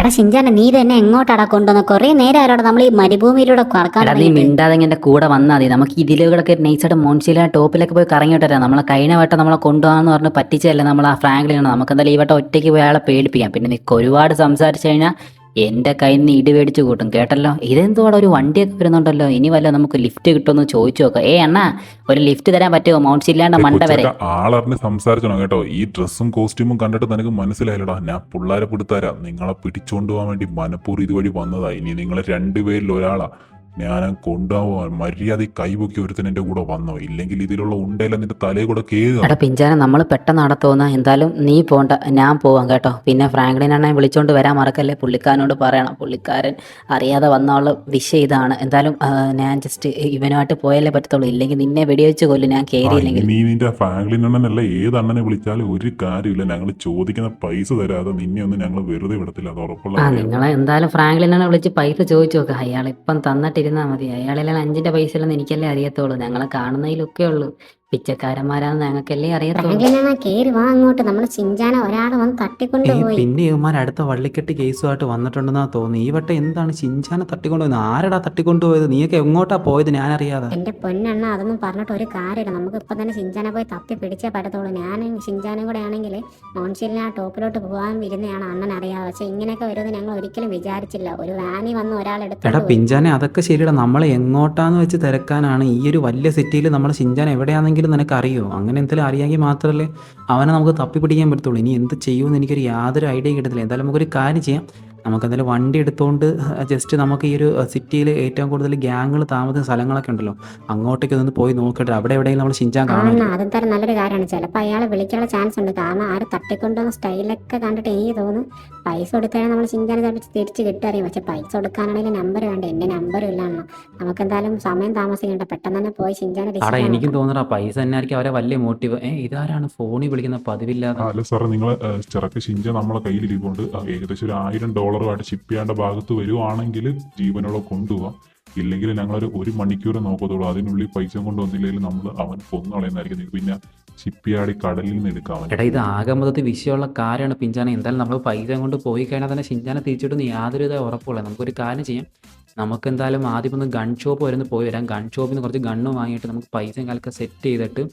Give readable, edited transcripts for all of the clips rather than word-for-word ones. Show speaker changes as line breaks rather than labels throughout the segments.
എടാ ഷിൻചാനെ നീ തന്നെ എങ്ങോട്ടാടാ കൊണ്ടുവന്ന് കുറേ നേരം ആരോടെ നമ്മൾ ഈ മരുഭൂമിയിലൂടെ കറക്കാൻ
എടാ നീ
തുടങ്ങിയിട്ട്.
മിണ്ടാതെ എന്റെ കൂടെ വന്നാൽ മതി. നമുക്ക് ഇതിലൂടെ നൈസായിട്ട് മോൺസിലെ ടോപ്പിലൊക്കെ പോയി കറങ്ങിയിട്ട് വരാം. നമ്മളെ കഴിഞ്ഞ വട്ടം നമ്മളെ കൊണ്ടുപോകാന്ന് പറഞ്ഞ് പറ്റിച്ചല്ലേ നമ്മൾ ആ ഫ്രാങ്ക്ലിനാണ്. നമുക്ക് എന്തായാലും ഈ വട്ടം ഒറ്റയ്ക്ക് പോയി അയാളെ പേടിപ്പിക്കാം. പിന്നെ നീ ഒരുപാട് സംസാരിച്ചു കഴിഞ്ഞാൽ എന്റെ കയ്യിൽ നിന്ന് ഇടി മേടിച്ച് കൂട്ടും കേട്ടല്ലോ. ഇതെന്തുവാടെ ഒരു വണ്ടിയൊക്കെ വരുന്നുണ്ടല്ലോ. ഇനി വല്ല നമുക്ക് ലിഫ്റ്റ് കിട്ടുമെന്ന് ചോദിച്ചു നോക്കാം. അണ്ണാ ഒരു ലിഫ്റ്റ് തരാൻ പറ്റുമോ മൗൺസില്ലാണ്ട് മണ്ട വരെ?
കൊച്ചൊക്കെ ആളറിഞ്ഞ് സംസാരിച്ചോ കേട്ടോ. ഈ ഡ്രസ്സും കോസ്റ്റ്യൂമും കണ്ടിട്ട് നിനക്ക് മനസ്സിലായില്ലടാ, ഞാൻ പിള്ളേരെ പിടുത്തരാ. നിങ്ങളെ പിടിച്ചോണ്ട് പോകാൻ വേണ്ടി മനപ്പൂർവ്വം ഇതുവഴി വന്നതാ. ഇനി നിങ്ങൾ രണ്ടുപേരിൽ ഒരാളാ ഞാൻ കൊണ്ടുപോകാൻ. മര്യാദ കൈപൊക്കി ഒരുത്തൻ എന്റെ കൂടെ വന്നോ, ഇല്ലെങ്കിൽ ഇതിലുള്ള ഉണ്ടേല നിന്റെ തലയെ കൂടെ കേറുക.
എടാ പിഞ്ചാനെ നമ്മൾ പെട്ടെന്ന് അവിടെ തോന്നാ. എന്തായാലും നീ പോണ്ട, ഞാൻ പോവാം കേട്ടോ. പിന്നെ ഫ്രാങ്ക്ലിനെ വിളിച്ചോണ്ട് വരാൻ മറക്കല്ലേ. പുള്ളിക്കാരനോട് പറയണം, പുള്ളിക്കാരൻ അറിയാതെ വന്നുള്ള വിഷയം ഇതാണ്. എന്തായാലും ഞാൻ ജസ്റ്റ് ഇവനുമായിട്ട് പോയാലേ പറ്റത്തുള്ളൂ, ഇല്ലെങ്കിൽ നിന്നെ വെടിവെച്ച് കൊല്ലും ഞാൻ കയറിയില്ലെങ്കിൽ.
നീ നിന്റെ ഫ്രാങ്ക്ലിൻ അണ്ണനല്ല ഏത് അണ്ണനെ വിളിച്ചാലും ഒരു കാര്യമില്ല. ഞങ്ങൾ ചോദിക്കുന്ന പൈസ തരാതെ നിന്നെ ഒന്നും ഞങ്ങൾ വെറുതെ വിടത്തില്ല, അത് ഉറപ്പുള്ള കാര്യം.
നിങ്ങളെ എന്തായാലും ഫ്രാങ്ക്ലിനെ വിളിച്ച് പൈസ ചോദിച്ചു നോക്കുക. അയാൾ ഇപ്പം തന്നിട്ടിരുന്നാൽ മതി. അയാളെല്ലാം 5 പൈസയിലൊന്നും എനിക്കല്ലേ അറിയത്തുള്ളൂ. ഞങ്ങളെ കാണുന്നതിലൊക്കെ ഉള്ളൂ. പിച്ചക്കാരന്മാരാന്ന് ഞങ്ങൾക്കല്ലേ അറിയത്തുള്ളൂ.
ഫ്രാങ്ക്ലിനാ കേറി വാ അങ്ങോട്ട്. നമ്മൾ ഷിൻചാനെ ഒരാളെ വന്ന് തട്ടിക്കൊണ്ടുപോയി.
പിന്നെ ഇവന്മാർ അടുത്ത വള്ളിക്കെട്ട് കേസുമായിട്ട് വന്നിട്ടുണ്ടെന്നാ തോന്നുന്നു. ഈ വട്ടം എന്താണ് ഷിൻചാനെ തട്ടിക്കൊണ്ടുപോയത്? ആരടാ തട്ടിക്കൊണ്ടുപോയത്? നീയൊക്കെ എങ്ങോട്ടാ പോയത് ഞാൻ അറിയാതെ?
എന്റെ പൊന്നെണ്ണ അതൊന്നും പറഞ്ഞിട്ട് ഒരു കാര്യമില്ല. നമുക്ക് ഇപ്പൊ തന്നെ ഷിൻചാനെ പോയി തപ്പി പിടിച്ചേ പറ്റത്തുള്ളൂ. ഞാനും ഷിൻചാനും കൂടെ ആണെങ്കിൽ മോൺഷിലിനെ ആ ടോപ്പിലോട്ട് പോകാൻ ഇരുന്നതാണ് അണ്ണൻ അറിയാതെ. പക്ഷെ ഇങ്ങനെയൊക്കെ വരുമെന്ന് ഞങ്ങൾ ഒരിക്കലും വിചാരിച്ചില്ല. ഒരു വാനി വന്ന്
എടാ
ഒരാളെടുത്ത്
പിഞ്ചാനെ അതൊക്കെ ശരിയടാ. നമ്മളെ എങ്ങോട്ടാന്ന് വെച്ച് തിരക്കാനാണ്. ഈ ഒരു വലിയ സിറ്റിയിൽ നമ്മൾ ഷിൻചാൻ എവിടെയാണെങ്കിലും നിനക്ക് അറിയോ? അങ്ങനെ എന്തെങ്കിലും അറിയാമെങ്കിൽ മാത്രമല്ലേ അവനെ നമുക്ക് തപ്പി പിടിക്കാൻ പറ്റത്തുള്ളൂ. ഇനി എന്ത് ചെയ്യുമെന്ന് എനിക്കൊരു യാതൊരു ഐഡിയയും കിട്ടത്തില്ല. എന്തായാലും നമുക്കൊരു കാര്യം ചെയ്യാം. നമുക്കെന്തായാലും വണ്ടി എടുത്തുകൊണ്ട് ജസ്റ്റ് നമുക്ക് ഈ ഒരു സിറ്റിയിൽ ഏറ്റവും കൂടുതൽ ഗ്യാങ്ങുകൾ താമസിക്കുന്ന സ്ഥലങ്ങളൊക്കെ ഉണ്ടല്ലോ, അങ്ങോട്ടേക്ക് ഒന്ന് പോയി നോക്കട്ടെ. അവിടെ എവിടെയെങ്കിലും നമ്മൾ ഷിൻചാൻ കാണും.
അതെന്തായാലും നല്ലൊരു കാര്യമാണ്. ചിലപ്പോൾ അയാളെ വിളിക്കാനുള്ള ചാൻസ് ഉണ്ട്. കാരണം ആര് തട്ടിക്കൊണ്ടുവന്ന സ്റ്റൈലൊക്കെ കണ്ടിട്ട് എനിക്ക് തോന്നുന്നു പൈസ കൊടുത്താൽ നമ്മൾ ഷിൻചാനെ ചിലപ്പോൾ തിരിച്ച് കിട്ടറിയും. പക്ഷെ പൈസ കൊടുക്കാനാണെങ്കിൽ നമ്പർ വേണ്ട. എൻ്റെ നമ്പറും ഇല്ലാണോ. നമുക്ക് എന്തായാലും സമയം താമസിക്കണ്ട, പെട്ടെന്ന് തന്നെ പോയി ഷിൻചാനെ
അവിടെ എനിക്കും തോന്നുന്നു പൈസ തന്നെ ആയിരിക്കും അവരെ വലിയ മോട്ടീവ്. ഇതാരാണ് ഫോണിൽ വിളിക്കുന്ന പതിവില്ലാതെ?
അല്ല സാറേ, നിങ്ങളെ ചിറക്ക് ഷിഞ്ച നമ്മളെ കയ്യിലിരിക്കൊണ്ട് ഏകദേശം ഒരു $1000 ഷിപ്പ് ചെയ്യേണ്ട ഭാഗത്ത് വരുവാണെങ്കിൽ ജീവനോടെ കൊണ്ടുപോകാം. ഇല്ലെങ്കിൽ ഞങ്ങളൊരു മണിക്കൂർ നോക്കത്തുള്ളൂ. അതിനുള്ളിൽ പൈസ കൊണ്ടുവന്നില്ലെങ്കിൽ നമ്മൾ അവൻ കൊന്നുകളയുന്നതായിരിക്കും. പിന്നെ ഷിപ്പിയാടി കടലിൽ നിന്ന് എടുക്കാം.
എടാ ഇത് ആകെ മൊത്തത്തിൽ വിഷയമുള്ള കാര്യമാണ് പിഞ്ചാനെ. എന്തായാലും നമ്മൾ പൈസ കൊണ്ട് പോയി കഴിഞ്ഞാൽ തന്നെ ഷിൻചാനെ തിരിച്ചിട്ടൊന്നും യാതൊരു ഉറപ്പുള്ള. നമുക്കൊരു കാര്യം ചെയ്യാം. നമുക്ക് എന്തായാലും ആദ്യം ഒന്ന് ഗൺ ഷോപ്പ് വരെ ഒന്ന് പോയി വരാം. ഗൺ ഷോപ്പിൽ നിന്ന് കുറച്ച് ഗണ്ണ് വാങ്ങിയിട്ട് നമുക്ക് പൈസയും കാലൊക്കെ സെറ്റ് ചെയ്തിട്ട്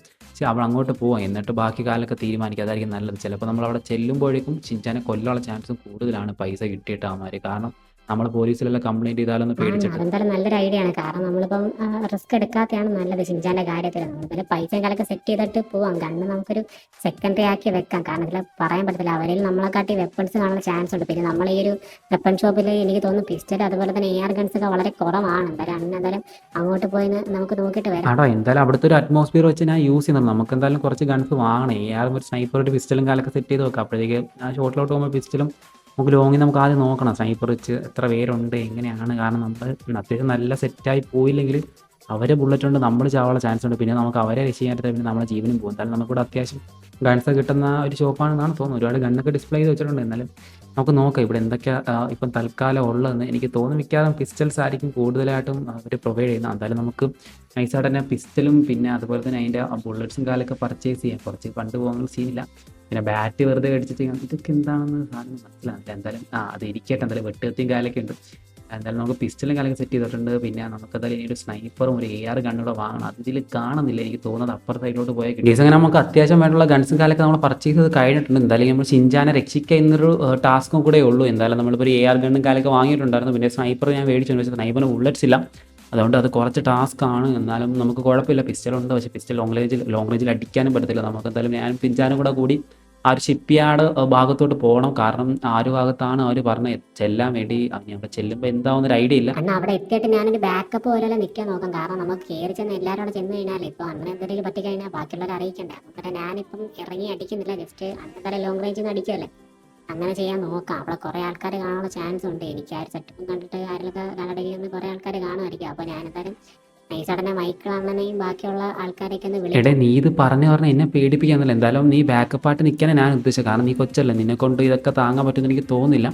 അവൾ അങ്ങോട്ട് പോവാം. എന്നിട്ട് ബാക്കി കാലൊക്കെ തീരുമാനിക്കുക. അതായിരിക്കും നല്ലത്. ചിലപ്പോൾ നമ്മൾ അവിടെ ചെല്ലുമ്പോഴേക്കും ഷിൻചാനെ കൊല്ലാനുള്ള ചാൻസും കൂടുതലാണ് പൈസ കിട്ടിയിട്ട് അവന്മാർ. കാരണം നമ്മൾ പോലീസിലെല്ലാം കംപ്ലൈൻറ്റ് ചെയ്താലൊന്ന് പേടിച്ചിട്ട്.
അതെന്തായാലും നല്ലൊരു ഐഡിയ ആണ്. കാരണം നമ്മളിപ്പം റിസ്ക് എടുക്കാത്തതാണ് നല്ലത് ഷിൻചാന്റെ കാര്യത്തിൽ. നമുക്ക് പൈസയും കാലൊക്കെ സെറ്റ് ചെയ്തിട്ട് പോവാം. ഗണ്ണ് നമുക്കൊരു സെക്കൻഡറി ആക്കി വെക്കാം. കാരണം ഇതിൽ പറയാൻ പറ്റത്തില്ല, അവരിൽ നമ്മളെക്കാട്ടി വെപ്പൺസ് കാണാനുള്ള ചാൻസ് ഉണ്ട്. പിന്നെ നമ്മൾ ഈ ഒരു വെപ്പൺ ഷോപ്പിൽ എനിക്ക് തോന്നുന്നു പിസ്റ്റൽ അതുപോലെ തന്നെ AR ഗൺസ് ഒക്കെ വളരെ കുറവാണ്. എന്തായാലും അങ്ങോട്ട് പോയി നമുക്ക് നോക്കിയിട്ട് വരാം.
ആടോ എന്തായാലും അവിടുത്തെ ഒരു അറ്റ്മോസ്ഫിയർ വെച്ച് ഞാൻ യൂസ് ചെയ്യുന്നത്. നമുക്ക് എന്തായാലും കുറച്ച് ഗൺസ് വാങ്ങണം. AR ഒരു സ്നൈപ്പർ പിസ്റ്റലും കാലൊക്കെ സെറ്റ് ചെയ്ത് വെക്കാം. അപ്പോഴത്തേക്ക് ആ ഷോട്ടിലോട്ട് പോകുമ്പോൾ പിസ്റ്റലും നമുക്ക് ലോങ്ങിൽ നമുക്ക് ആദ്യം നോക്കണം സ്നൈപ്പർ വെച്ച് എത്ര പേരുണ്ട് എങ്ങനെയാണ്. കാരണം നമ്മൾ അത്യാവശ്യം നല്ല സെറ്റായി പോയില്ലെങ്കിൽ അവരെ ബുള്ളറ്റ് കൊണ്ട് നമ്മൾ ചാവാനുള്ള ചാൻസ് ഉണ്ട്. പിന്നെ നമുക്ക് അവരെ രക്ഷിക്കാനായിട്ട് പിന്നെ നമ്മുടെ ജീവനും പോകും. എന്തായാലും നമുക്കിവിടെ അത്യാവശ്യം ഗൺസ് കിട്ടുന്ന ഒരു ഷോപ്പാണെന്നാണ് തോന്നുന്നത്. ഒരുപാട് ഗണ്ണൊക്കെ ഡിസ്പ്ലേ ചെയ്ത് വെച്ചിട്ടുണ്ട്. എന്നാലും നമുക്ക് നോക്കാം ഇവിടെ എന്തൊക്കെയാണ് ഇപ്പം തൽക്കാലം ഉള്ളതെന്ന്. എനിക്ക് തോന്നുന്നു മിക്കവാറും പിസ്റ്റൽസ് ആയിരിക്കും കൂടുതലായിട്ടും അവർ പ്രൊവൈഡ് ചെയ്യുന്നത്. എന്തായാലും നമുക്ക് നൈസായിട്ട് തന്നെ പിസ്റ്റലും പിന്നെ അതുപോലെ തന്നെ അതിൻ്റെ ബുള്ളറ്റ്സും കാലൊക്കെ പർച്ചേസ് ചെയ്യാം. കുറച്ച് ഫണ്ട് പോകുന്ന സീനില്ല. പിന്നെ ബാറ്റ് വെറുതെ അടിച്ചിട്ട് ഇതൊക്കെ എന്താണെന്ന് സാധനം മനസ്സിലാവില്ല. എന്തായാലും അത് ഇരിക്കട്ടെ. എന്തായാലും വെട്ടുകത്തിയും കാലൊക്കെ ഉണ്ട്. എന്തായാലും നമുക്ക് പിസ്റ്റലും കാലൊക്കെ സെറ്റ് ചെയ്തിട്ടുണ്ട്. പിന്നെ നമുക്കെന്തായാലും ഇനി ഒരു സ്നൈപ്പറും ഒരു AR ഗണ്ണൂടെ വാങ്ങണം. അത് ഇതിൽ കാണുന്നില്ല. എനിക്ക് തോന്നുന്നത് അപ്പുറ സൈഡിലോട്ട് പോയാൽ കിട്ടും. അങ്ങനെ നമുക്ക് അത്യാവശ്യം വേണ്ടുള്ള ഗൺസും കാലൊക്കെ നമ്മൾ പർച്ചേസ് ചെയ്ത് കഴിഞ്ഞിട്ടുണ്ട്. എന്തായാലും നമ്മൾ ഷിൻചാനെ രക്ഷിക്കുക എന്നൊരു ടാസ്കും കൂടെ ഉള്ളൂ. എന്തായാലും നമ്മളിപ്പോൾ ഒരു AR ഗണ്ണും കാലൊക്കെ വാങ്ങിയിട്ടുണ്ടായിരുന്നു. പിന്നെ സ്നൈപ്പർ ഞാൻ മേടിച്ചു. പക്ഷേ സ്നൈപ്പറിന് ബുള്ളറ്റ്സ് ഇല്ല. അതുകൊണ്ട് അത് കുറച്ച് ടാസ്ക് ആണ്. എന്നാലും നമുക്ക് കുഴപ്പമില്ല. പിസ്റ്റലുണ്ട്. പക്ഷേ പിസ്റ്റൽ ലോങ് റേഞ്ചിൽ അടിക്കാനും പറ്റത്തില്ല. നമുക്ക് എന്തായാലും ഞാൻ പിഞ്ചാനും കൂടി ആ ഒരു ഷിപ്പ് യാർഡ് ഭാഗത്തോട്ട് പോകണം. കാരണം ആ ഒരു ഭാഗത്താണ് അവർ പറഞ്ഞത് ചെല്ലാൻ വേണ്ടി. ഞങ്ങൾ ചെല്ലുമ്പോൾ എന്താവുന്ന ഒരു ഐഡിയ ഇല്ല.
അവിടെ എത്തിയിട്ട് ഞാനൊരു ബാക്കപ്പ് പോലെ നിൽക്കാൻ നോക്കാം. കാരണം നമുക്ക് കയറി ചെന്ന് എല്ലാവരോടും ചെന്ന് കഴിഞ്ഞാൽ ഇപ്പോൾ അങ്ങനെ എന്തെങ്കിലും പറ്റിക്കഴിഞ്ഞാൽ ബാക്കിയുള്ളവർ അറിയിക്കണ്ടേ. അതുപോലെ ഞാനിപ്പം ഇറങ്ങി അടിക്കുന്നില്ല. ജസ്റ്റ് അന്നേരം ലോങ് റേഞ്ചിൽ നിന്ന് അടിക്കുമല്ലേ. അങ്ങനെ ചെയ്യാൻ നോക്കാം. അവിടെ കുറേ ആൾക്കാർ കാണാനുള്ള ചാൻസ് ഉണ്ട്. എനിക്ക് ആ ഒരു സെറ്റപ്പും കണ്ടിട്ട് ആരിലൊക്കെ കണ്ടടിക്കുന്ന കുറേ ആൾക്കാർ കാണുമായിരിക്കും. അപ്പോൾ ഞാനെന്തായാലും നൈസായിട്ട് മൈക്കിൾ അണ്ണനെയും ബാക്കിയുള്ള ആൾക്കാരെയൊക്കെ ഒന്ന് വിളിക്കും.
എടേ നീ ഇത് പറഞ്ഞ് എന്നെ പേടിപ്പിക്കാന്നല്ല. എന്തായാലും നീ ബാക്കപ്പായിട്ട് നിൽക്കാനാണ് ഞാൻ ഉദ്ദേശിച്ചത്. കാരണം നീ കൊച്ചല്ലേ, നിന്നെ കൊണ്ട് ഇതൊക്കെ താങ്ങാൻ പറ്റുമെന്ന് എനിക്ക് തോന്നുന്നില്ല.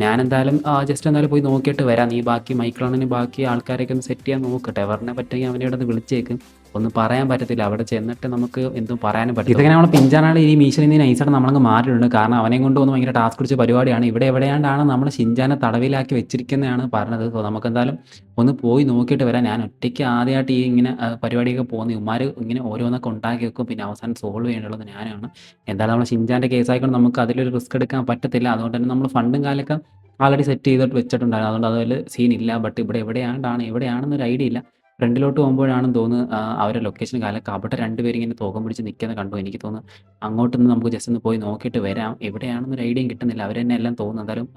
ഞാൻ എന്തായാലും ജസ്റ്റ് എന്തായാലും പോയി നോക്കിയിട്ട് വരാം. നീ ബാക്കി മൈക്കിളാണെങ്കിൽ ബാക്കി ആൾക്കാരെയൊക്കെ ഒന്ന് സെറ്റ് ചെയ്യാൻ നോക്കട്ടെ. എവറിനെ പറ്റുമെങ്കിൽ അവനെ ഇവിടെ നിന്ന് വിളിച്ചേക്കും. ഒന്നും പറയാൻ പറ്റത്തില്ല. അവിടെ ചെന്നിട്ട് നമുക്ക് എന്തും പറയാനും പറ്റില്ല. ഇതൊക്കെ നമ്മൾ പിഞ്ചാനാണ് ഈ മീശയിൽ നിന്ന് നൈസായിട്ട് നമ്മളങ്ങ് മാറിയിട്ടുണ്ട്. കാരണം അവനെയും കൊണ്ട് വന്ന് ഭയങ്കര ടാസ്ക് പിടിച്ച പരിപാടിയാണ്. ഇവിടെ എവിടെയാണ്ടാണ് നമ്മൾ ഷിൻചാനെ തടവിലാക്കി വെച്ചിരിക്കുന്നതാണ് പറഞ്ഞത്. സോ നമുക്കെന്തായാലും ഒന്ന് പോയി നോക്കിയിട്ട് വരാം. ഞാൻ ഒറ്റയ്ക്ക് ആദ്യമായിട്ട് ഈ ഇങ്ങനെ പരിപാടിയൊക്കെ പോകുന്നത്. ഇവന്മാർ ഇങ്ങനെ ഓരോന്നൊക്കെ ഉണ്ടാക്കി വെക്കും, പിന്നെ അവസാനം സോൾവ് ചെയ്യേണ്ടത് ഞാനാണ്. എന്തായാലും നമ്മൾ ഷിൻചാൻ്റെ കേസായിക്കൊണ്ട് നമുക്ക് അതിലൊരു റിസ്ക് എടുക്കാൻ പറ്റത്തില്ല. അതുകൊണ്ട് തന്നെ നമ്മൾ ഫണ്ടും കാലൊക്കെ ആൾറെഡി സെറ്റ് ചെയ്തിട്ട് വെച്ചിട്ടുണ്ടായിരുന്നു. അതുകൊണ്ട് അതിൽ സീനില്ല. ബട്ട് ഇവിടെ എവിടെയാണെന്നൊരു ഐഡിയ ഇല്ല. ഫ്രണ്ടിലോട്ട് പോകുമ്പോഴാണെന്ന് തോന്നുന്നു അവരുടെ ലൊക്കേഷൻ കാലൊക്കെ അവിടെ രണ്ടുപേരും ഇങ്ങനെ തോക്കം പിടിച്ച് നിൽക്കുന്നത് കണ്ടു. എനിക്ക് തോന്നുന്നു അങ്ങോട്ടൊന്ന് നമുക്ക് ജസ്റ്റ് ഒന്ന് പോയി നോക്കിയിട്ട് വരാം. എവിടെയാണെന്നൊരു ഐഡിയയും കിട്ടുന്നില്ല. അവർ തന്നെ എല്ലാം തോന്നുന്നു. എന്തായാലും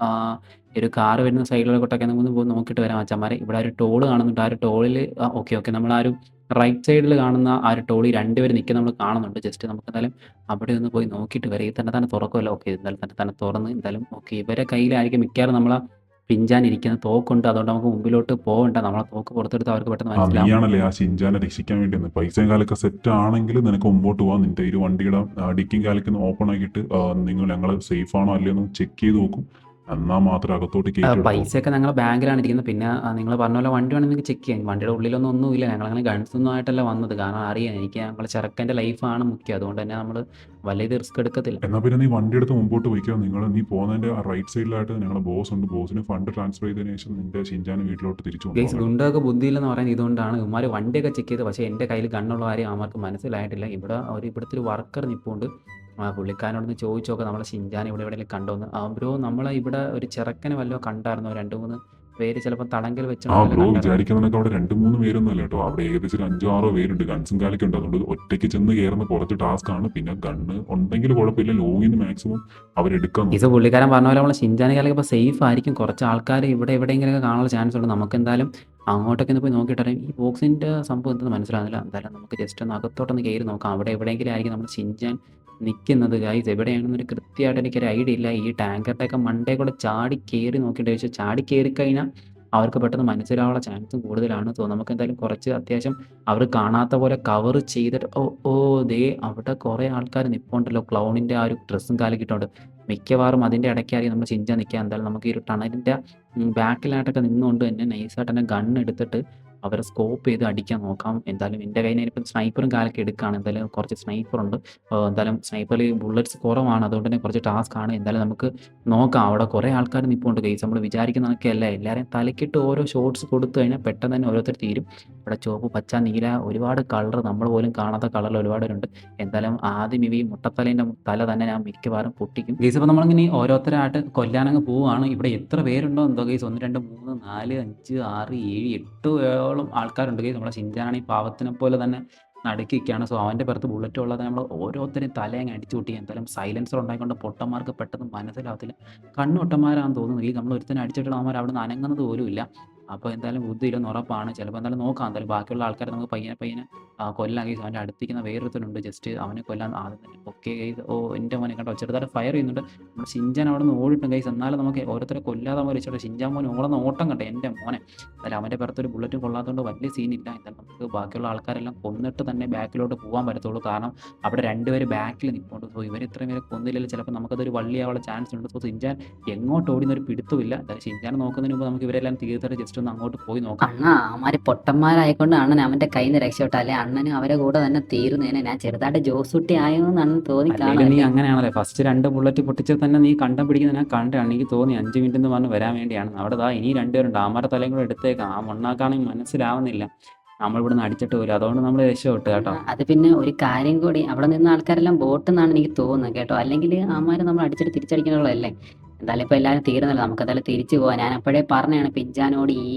ഒരു കാറ് വരുന്ന സൈഡിലോട്ടൊക്കെ നമുക്കൊന്ന് പോയി നോക്കിയിട്ട് വരാം അച്ഛന്മാരെ. ഇവിടെ ഒരു ടോള് കാണുന്നുണ്ട്. ആ ഒരു ടോളിൽ ഓക്കെ നമ്മൾ ആ ഒരു റൈറ്റ് സൈഡിൽ കാണുന്ന ആ ഒരു ടോളിൽ രണ്ടുപേർ നിൽക്കുന്നത് നമ്മൾ കാണുന്നുണ്ട്. ജസ്റ്റ് നമുക്ക് എന്തായാലും അവിടെ ഒന്ന് പോയി നോക്കിയിട്ട് വരാം. ഇത് തന്നെ തുറക്കുമല്ലോ. ഓക്കെ, എന്തായാലും തന്നെ തുറന്ന് എന്തായാലും ഓക്കെ. ഇവരെ കയ്യിലായിരിക്കും മിക്കവാറും നമ്മളെ പിഞ്ചാനിരിക്കുന്ന തോക്കുണ്ട്. അതുകൊണ്ട് നമുക്ക് മുമ്പിലോട്ട് പോകണ്ട. നമ്മളെ തോക്ക് പുറത്തെടുത്ത് അവർക്ക് പെട്ടെന്ന് മനസ്സിലാവും.
നീയാണല്ലേ ആ ഷിൻചാനെ രക്ഷിക്കാൻ വേണ്ടി വന്നത്. പൈസയും കാലൊക്കെ സെറ്റ് ആണെങ്കിൽ നിനക്ക് മുമ്പോട്ട് പോകാം. നിന്റെ ഈ വണ്ടിയുടെ ഡിക്കിങ് കാലൊക്കെ ഓപ്പൺ ആക്കിയിട്ട് ഞങ്ങൾ സേഫ് ആണോ അല്ലയോ ചെക്ക് ചെയ്ത് നോക്കും. എന്നാൽ മാത്രം അകത്തോട്ട് കയറ്റി
പൈസയൊക്കെ ഞങ്ങൾ ബാങ്കിലാണ് ഇരിക്കുന്നത്. പിന്നെ നിങ്ങൾ പറഞ്ഞ പോലെ വണ്ടി വേണമെങ്കിൽ നിങ്ങൾക്ക് ചെക്ക് ചെയ്യാം. വണ്ടിയുടെ ഉള്ളിലൊന്നും ഒന്നുമില്ല. ഞങ്ങളങ്ങനെ ഗൺസൊന്നും ആയിട്ടല്ല വന്നത്. കാരണം അറിയാം എനിക്ക് ഞങ്ങൾ ചെറുക്കൻ്റെ ലൈഫാണ് മുഖ്യം. അതുകൊണ്ട് തന്നെ നമ്മൾ വലിയ റിസ്ക് എടുക്കത്തില്ല.
എന്നാൽ പിന്നെ നീ വണ്ടി എടുത്ത് മുമ്പോട്ട് പോയിക്കോ. നീ പോകുന്നതിന്റെ റൈറ്റ് സൈഡിലായിട്ട് ഞങ്ങളുടെ ബോസ് ഉണ്ട്. ബോസിന് ഫണ്ട് ട്രാൻസ്ഫർ ചെയ്തതിനു ശേഷം നിന്റെ ഷിൻചാനെ വീട്ടിലോട്ട് തിരിച്ചു
ഗൈസ്, ഗുണ്ടൊക്കെ ബുദ്ധിയില്ലെന്ന് പറയുന്നത് ഇതുകൊണ്ടാണ്. ഇവന്മാർ വണ്ടിയൊക്കെ ചെക്ക് ചെയ്ത്, പക്ഷേ എൻ്റെ കയ്യിൽ ഗണ്ണുള്ള കാര്യം അവർക്ക് മനസ്സിലായിട്ടില്ല. ഇവിടുത്തെ ഒരു വർക്കർ നിൽപ്പുണ്ട്. പുള്ളിക്കാരനോടൊന്ന് ചോദിച്ചു നോക്കാം നമ്മളെ ഷിൻചാൻ ഇവിടെ എവിടെയെങ്കിലും കണ്ടോന്ന്. ബ്രോ നമ്മളെ ഇവിടെ ഒരു ചെറുക്കനെ വല്ലതും കണ്ടായിരുന്നോ? 2-3 പേര് ചിലപ്പോൾ തടങ്കൽ വെച്ച്
ബ്രോ വിചാരിക്കുന്നതൊക്കെ അവിടെ 2-3 പേരൊന്നും അല്ല കേട്ടോ. അവിടെ ഏകദേശം 5-6 പേരുണ്ട്. ഗൺസും കാലൊക്കെ ഉണ്ട്. അതുകൊണ്ട് ഒറ്റയ്ക്ക് ചെന്ന് കയറുന്ന കുറച്ച് ടാസ്ക് ആണ്. പിന്നെ ഗണ്ണ് ഉണ്ടെങ്കിൽ കുഴപ്പമില്ല. ലോങ്ങിൽ നിന്ന് മാക്സിമം അവരെടുക്കാൻ.
ഇത് പുള്ളിക്കാരൻ പറഞ്ഞ പോലെ നമ്മളെ ഷിൻചാനെ കാലൊക്കെ ഇപ്പോൾ സേഫ് ആയിരിക്കും. കുറച്ച് ആൾക്കാർ ഇവിടെ എവിടെയെങ്കിലുമൊക്കെ കാണാനുള്ള ചാൻസ് ഉണ്ട്. നമുക്ക് എന്തായാലും അങ്ങോട്ടൊക്കെ ഒന്ന് പോയി നോക്കിയിട്ടറിയാം. ഈ ബോക്സിൻ്റെ സംഭവം എന്തെന്ന് മനസ്സിലാകുന്നില്ല. എന്തായാലും നമുക്ക് ജസ്റ്റ് ഒന്ന് അകത്തോട്ടൊന്ന് കയറി നോക്കാം. അവിടെ എവിടെയെങ്കിലും ആയിരിക്കും നമ്മൾ ഷിൻചാൻ നിൽക്കുന്നത്. ഗൈസ് എവിടെയാണെന്നൊരു കൃത്യമായിട്ട് എനിക്കൊരു ഐഡിയ ഇല്ല. ഈ ടാങ്കറിൻ്റെയൊക്കെ മണ്ടേ കൂടെ ചാടി കയറി നോക്കിയിട്ട് ചോദിച്ചാൽ ചാടി കയറി കഴിഞ്ഞാൽ അവർക്ക് പെട്ടെന്ന് മനസ്സിലാവാനുള്ള ചാൻസും കൂടുതലാണ്. സോ നമുക്ക് എന്തായാലും കുറച്ച് അത്യാവശ്യം അവർ കാണാത്ത പോലെ കവർ ചെയ്തിട്ട് ദേ അവിടെ കുറേ ആൾക്കാർ നിൽപ്പുണ്ടല്ലോ. ക്ലൗണിൻ്റെ ആ ഒരു ഡ്രസ്സും കാലിക്കിട്ടുണ്ട്. മിക്കവാറും അതിൻ്റെ ഇടയ്ക്കായിരിക്കും നമ്മൾ ചിഞ്ച നിൽക്കുക. എന്തായാലും നമുക്ക് ഈ ഒരു ടണലിൻ്റെ ബാക്കിലായിട്ടൊക്കെ നിന്നുകൊണ്ട് തന്നെ നൈസായിട്ട് തന്നെ ഗണ്ണ് എടുത്തിട്ട് അവരെ സ്കോപ്പ് ചെയ്ത് അടിക്കാൻ നോക്കാം. എന്തായാലും എൻ്റെ കയ്യിൽ ഇപ്പം സ്നൈപ്പറും കാലൊക്കെ എടുക്കുകയാണ്. എന്തായാലും കുറച്ച് സ്നൈപ്പറുണ്ട്. എന്തായാലും സ്നൈപ്പറിൽ ബുള്ളറ്റ്സ് കുറവാണ്. അതുകൊണ്ട് തന്നെ കുറച്ച് ടാസ്ക് ആണ്. എന്തായാലും നമുക്ക് നോക്കാം. അവിടെ കുറേ ആൾക്കാർ നിൽപ്പുണ്ട്. കേസ് നമ്മൾ വിചാരിക്കുന്നതൊക്കെ അല്ല. എല്ലാവരെയും തലക്കിട്ട് ഓരോ ഷോട്ട്സ് കൊടുത്തു കഴിഞ്ഞാൽ പെട്ടെന്ന് തന്നെ ഓരോരുത്തർ തീരും. ഇവിടെ ചുവപ്പ്, പച്ച, നീല ഒരുപാട് കളർ, നമ്മൾ പോലും കാണാത്ത കളറിൽ ഒരുപാടുണ്ട്. എന്തായാലും ആദ്യം ഈ മുട്ടത്തലേൻ്റെ തല തന്നെ ഞാൻ മിക്കവാറും പൊട്ടിക്കും. കേസ് അപ്പോൾ നമ്മളിങ്ങനെ ഓരോരുത്തരായിട്ട് കൊല്ലാനങ്ങ് പോവുകയാണ്. ഇവിടെ എത്ര പേരുണ്ടോ എന്തോ കേസ്, 1 2 3 4 5 6 7 8 ആൾക്കാരുണ്ട്. കേസ് നമ്മളെ ഷിൻചാനാണ് ഈ പാവത്തിനെ പോലെ തന്നെ നടുക്കിയൊക്കെയാണ്. സോ അവൻ്റെ പുറത്ത് ബുള്ളറ്റ് ഉള്ളത് നമ്മൾ ഓരോരുത്തരെയും തലയങ്ങ് അടിച്ചു കൂട്ടി. എന്തായാലും സൈലൻസർ ഉണ്ടായിക്കൊണ്ട് പൊട്ടന്മാർക്ക് പെട്ടെന്ന് മനസ്സിലാവത്തില്ല. കണ്ണൊട്ടന്മാരാണെന്ന് തോന്നുന്നു. ഈ നമ്മൾ ഒരുത്തനെ അടിച്ചിട്ട് അവന്മാർ അവിടെ നിന്ന് അനങ്ങുന്നത് പോലും ഇല്ല. അപ്പോൾ എന്തായാലും ബുദ്ധിയില്ലെന്ന് ഉറപ്പാണ്. ചിലപ്പോൾ എന്തായാലും നോക്കാം. എന്തായാലും ബാക്കിയുള്ള ആൾക്കാരെ നമുക്ക് പയ്യനെ കൊല്ലാൻ. കേസ് അവൻ്റെ അടുത്തിരിക്കുന്ന വേറൊരുത്തനുണ്ട്. ജസ്റ്റ് അവനെ കൊല്ലാൻ ആദ്യം തന്നെ ഓക്കെ കേസ്. എൻ്റെ മോനെ കണ്ടോ ചെറുതായിട്ട് ഫയർ ചെയ്യുന്നുണ്ട്. നമ്മൾ ഷിൻചാൻ അവിടെ നിന്ന് ഓടിയിട്ടും കേസ്. എന്നാലും നമുക്ക് ഓരോരുത്തരെ കൊല്ലാതെ പോലെ വെച്ചിട്ട് ഷിൻചാൻ മോനെ ഓടുന്ന ഓട്ടം കണ്ടേ എൻ്റെ മോനെ. എന്തായാലും അവൻ്റെ പുറത്തൊരു ബുള്ളറ്റും കൊള്ളാത്തതുകൊണ്ട് വലിയ സീനില്ല. എന്തായാലും നമുക്ക് ബാക്കിയുള്ള ആൾക്കാരെല്ലാം കൊന്നിട്ട് തന്നെ ബാക്കിലോട്ട് പോകാൻ പറ്റത്തുള്ളൂ. കാരണം അവിടെ 2 പേര് ബാക്കിൽ നിൽപ്പുണ്ട്. സോ ഇവർ ഇത്രയും പേരെ കൊന്നില്ലെങ്കിൽ ചിലപ്പോൾ നമുക്കതൊരു വള്ളിയാവാനുള്ള ചാൻസ് ഉണ്ട്. സോ ഷിൻചാൻ എങ്ങോട്ട് ഓടിയെന്നൊരു പിടുത്തമില്ല. എന്തായാലും ഷിൻചാൻ നോക്കുന്നതിന് മുമ്പ് നമുക്ക് ഇവരെല്ലാം തീർത്തിട്ട് ജസ്റ്റ് ഒന്ന് അങ്ങോട്ട് പോയി നോക്കാം.
അണ്ണാ അവന്മാര് പൊട്ടന്മാരായിക്കൊണ്ട് അണ്ണൻ അവന്റെ കയ്യിൽ നിന്ന് രക്ഷപ്പെട്ട. അല്ലെ അണ്ണന് അവരെ കൂടെ തന്നെ തീർന്നേനെ. ഞാൻ ചെറുതായിട്ട് ജോസൂട്ടി ആയോന്ന് അണ്ണൻ തോന്നി
അല്ലെങ്കിൽ നീ അങ്ങനെയാണല്ലേ ഫസ്റ്റ് 2 ബുള്ളറ്റ് പൊട്ടിച്ചത് തന്നെ നീ കണ്ടം പിടിക്കുന്ന ഞാൻ കണ്ടാണ്. എനിക്ക് തോന്നി 5 മിനിറ്റ് എന്ന് പറഞ്ഞ് വരാൻ വേണ്ടിയാണ്. അവിടെ ഇനി 2 പേരുണ്ട്. ആമാരുടെ തലയും കൂടെ എടുത്തേക്കാം. ആ മണ്ണാക്കാണെങ്കിൽ മനസ്സിലാവുന്നില്ല. നമ്മൾ ഇവിടെ നിന്ന് അടിച്ചിട്ട് പോലും. അതുകൊണ്ട് നമ്മൾ രക്ഷപ്പെട്ടു കേട്ടോ.
അത് പിന്നെ ഒരു കാര്യം കൂടി, അവിടെ നിന്ന് ആൾക്കാരെല്ലാം ബോട്ടെന്നാണ് എനിക്ക് തോന്നുന്നത് കേട്ടോ. അല്ലെങ്കിൽ ആമാര് നമ്മൾ അടിച്ചിട്ട് തിരിച്ചടിക്കാനുള്ളതല്ലേ. എന്തായാലും ഇപ്പോൾ എല്ലാവരും തീർന്നല്ലോ. നമുക്ക് എന്തായാലും തിരിച്ചു പോകാൻ. ഞാൻ അപ്പോഴേ പറഞ്ഞാണ് പിഞ്ചാനോട് ഈ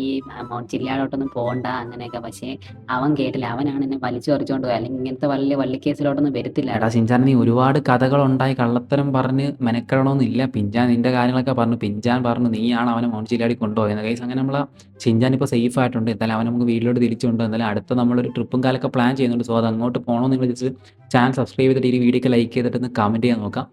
ചില്ലാടോട്ടൊന്നും പോകണ്ട അങ്ങനെയൊക്കെ. പക്ഷേ അവൻ കേട്ടില്ല. അവനാണ് എന്നെ വലിച്ചു പറിച്ചുകൊണ്ട് പോയത്. അല്ലെങ്കിൽ ഇങ്ങനത്തെ വലിയ വള്ളിക്കേസിലോട്ടൊന്നും വരത്തില്ല.
എടാ ഷിൻചാൻ, നീ ഒരുപാട് കഥകളുണ്ടായി കള്ളത്തരം പറഞ്ഞ് മെനക്കെടണമെന്നില്ല. പിഞ്ചാൻ നിന്റെ കാര്യങ്ങളൊക്കെ പറഞ്ഞു. പിഞ്ചാൻ പറഞ്ഞു നീയാണ് അവനെ മോൺചില്ലാടി കൊണ്ടുപോയത്. കേസ് അങ്ങനെ നമ്മൾ ഷിൻചാൻ ഇപ്പോൾ സേഫ് ആയിട്ടുണ്ട്. എന്തായാലും അവൻ നമുക്ക് വീട്ടിലോട്ട് തിരിച്ചുകൊണ്ട് എന്തായാലും അടുത്ത നമ്മളൊരു ട്രിപ്പും കാലൊക്കെ പ്ലാൻ ചെയ്യുന്നുണ്ട്. സോ അത് അങ്ങോട്ട് പോകണമെന്ന് നിങ്ങൾ ജസ്റ്റ് ചാനൽ സബ്സ്ക്രൈബ് ചെയ്തിട്ട് ഈ വീഡിയോക്ക് ലൈക്ക് ചെയ്തിട്ട് കമൻറ്റ് ചെയ്യാൻ നോക്കാം.